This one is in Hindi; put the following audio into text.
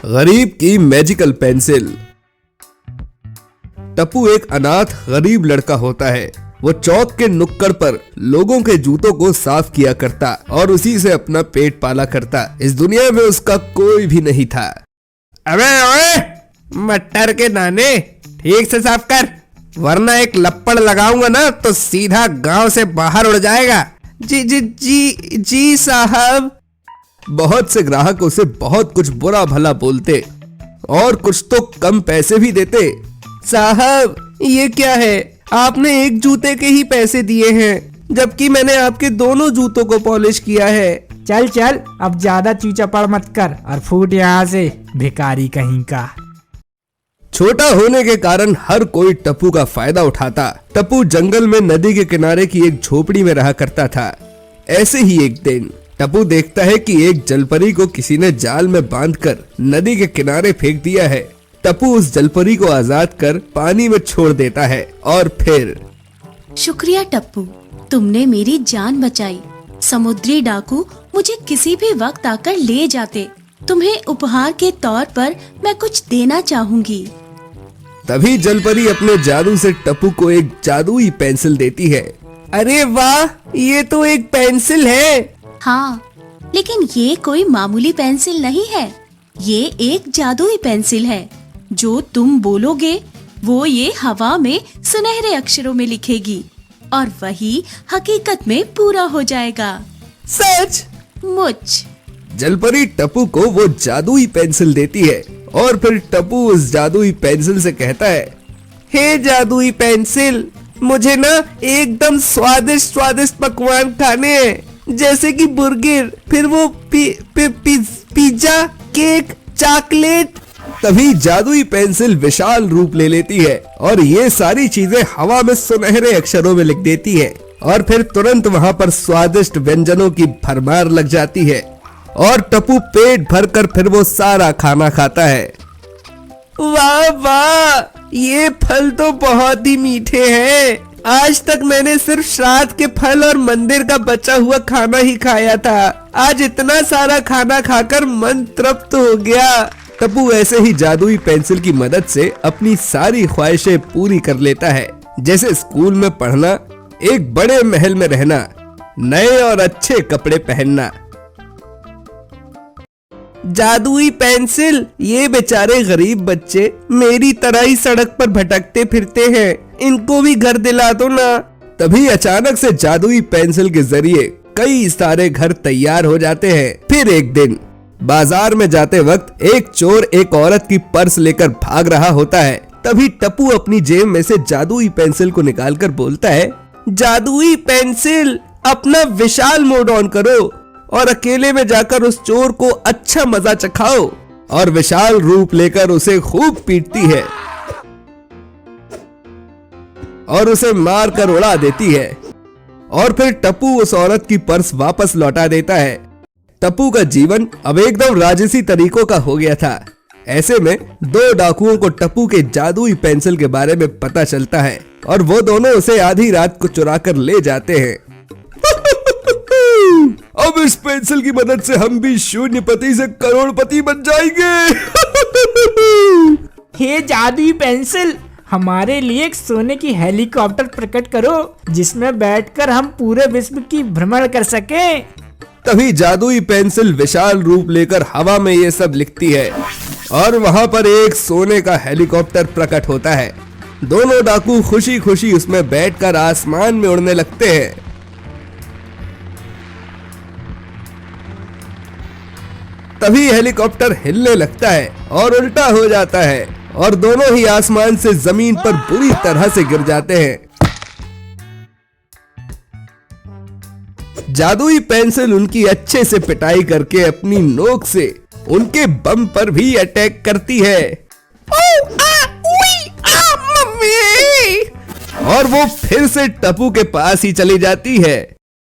गरीब की मैजिकल पेंसिल। टप्पू एक अनाथ गरीब लड़का होता है। वो चौक के नुक्कड़ पर लोगों के जूतों को साफ किया करता और उसी से अपना पेट पाला करता। इस दुनिया में उसका कोई भी नहीं था। अबे ओए, मटर के दाने ठीक से साफ कर, वरना एक लप्पड़ लगाऊंगा ना तो सीधा गांव से बाहर उड़ जाएगा। जी जी जी जी साहब। बहुत से ग्राहक उसे बहुत कुछ बुरा भला बोलते और कुछ तो कम पैसे भी देते। साहब ये क्या है, आपने एक जूते के ही पैसे दिए हैं जबकि मैंने आपके दोनों जूतों को पॉलिश किया है। चल चल, अब ज्यादा चूचपड़ मत कर और फूट यहाँ से, भिखारी कहीं का। छोटा होने के कारण हर कोई टप्पू का फायदा उठाता। टप्पू जंगल में नदी के किनारे की एक झोपड़ी में रहा करता था। ऐसे ही एक दिन टप्पू देखता है कि एक जलपरी को किसी ने जाल में बांधकर नदी के किनारे फेंक दिया है। टप्पू उस जलपरी को आजाद कर पानी में छोड़ देता है और फिर शुक्रिया टप्पू, तुमने मेरी जान बचाई। समुद्री डाकू मुझे किसी भी वक्त आकर ले जाते। तुम्हें उपहार के तौर पर मैं कुछ देना चाहूंगी। तभी जलपरी अपने जादू से टप्पू को एक जादुई पेंसिल देती है। अरे वाह, ये तो एक पेंसिल है। हाँ, लेकिन ये कोई मामूली पेंसिल नहीं है। ये एक जादुई पेंसिल है। जो तुम बोलोगे वो ये हवा में सुनहरे अक्षरों में लिखेगी और वही हकीकत में पूरा हो जाएगा। सच? मुझ। जलपरी टप्पू को वो जादुई पेंसिल देती है और फिर टप्पू उस जादुई पेंसिल से कहता है, हे जादुई पेंसिल, मुझे ना एकदम स्वादिष्ट स्वादिष्ट पकवान खाने हैं, जैसे कि बुर्गर, फिर वो पिज्जा, केक, चॉकलेट। तभी जादुई पेंसिल विशाल रूप ले लेती है और ये सारी चीजें हवा में सुनहरे अक्षरों में लिख देती है और फिर तुरंत वहाँ पर स्वादिष्ट व्यंजनों की भरमार लग जाती है और टप्पू पेट भरकर फिर वो सारा खाना खाता है। वाह वाह, ये फल तो बहुत ही मीठे हैं। आज तक मैंने सिर्फ श्राद्ध के फल और मंदिर का बचा हुआ खाना ही खाया था। आज इतना सारा खाना खाकर मन तृप्त हो गया। टप्पू ऐसे ही जादुई पेंसिल की मदद से अपनी सारी ख्वाहिशें पूरी कर लेता है, जैसे स्कूल में पढ़ना, एक बड़े महल में रहना, नए और अच्छे कपड़े पहनना। जादुई पेंसिल, ये बेचारे गरीब बच्चे मेरी तरह ही सड़क पर भटकते फिरते हैं, इनको भी घर दिला दो ना। तभी अचानक से जादुई पेंसिल के जरिए कई सारे घर तैयार हो जाते हैं। फिर एक दिन बाजार में जाते वक्त एक चोर एक औरत की पर्स लेकर भाग रहा होता है। तभी टप्पू अपनी जेब में से जादुई पेंसिल को निकालकर बोलता है, जादुई पेंसिल, अपना विशाल मोड ऑन करो और अकेले में जाकर उस चोर को अच्छा मजा चखाओ। और विशाल रूप लेकर उसे खूब पीटती है और उसे मार कर उड़ा देती है और फिर टप्पू उस औरत की पर्स वापस लौटा देता है। टप्पू का जीवन अब एकदम राजसी तरीकों का हो गया था। ऐसे में दो डाकुओं को टप्पू के जादुई पेंसिल के बारे में पता चलता है और वो दोनों उसे आधी रात को चुरा कर ले जाते हैं। अब इस पेंसिल की मदद से हम भी शून्यपति से करोड़पति बन जाएंगे। हे जादुई पेंसिल, हमारे लिए एक सोने की हेलीकॉप्टर प्रकट करो जिसमें बैठकर हम पूरे विश्व की भ्रमण कर सकें। तभी जादुई पेंसिल विशाल रूप लेकर हवा में ये सब लिखती है और वहाँ पर एक सोने का हेलीकॉप्टर प्रकट होता है। दोनों डाकू खुशी खुशी उसमें बैठकर आसमान में उड़ने लगते हैं। तभी हेलीकॉप्टर हिलने लगता है और उल्टा हो जाता है और दोनों ही आसमान से जमीन पर बुरी तरह से गिर जाते हैं। जादुई पेंसिल उनकी अच्छे से पिटाई करके अपनी नोक से उनके बम पर भी अटैक करती है। और वो फिर से टप्पू के पास ही चली जाती है।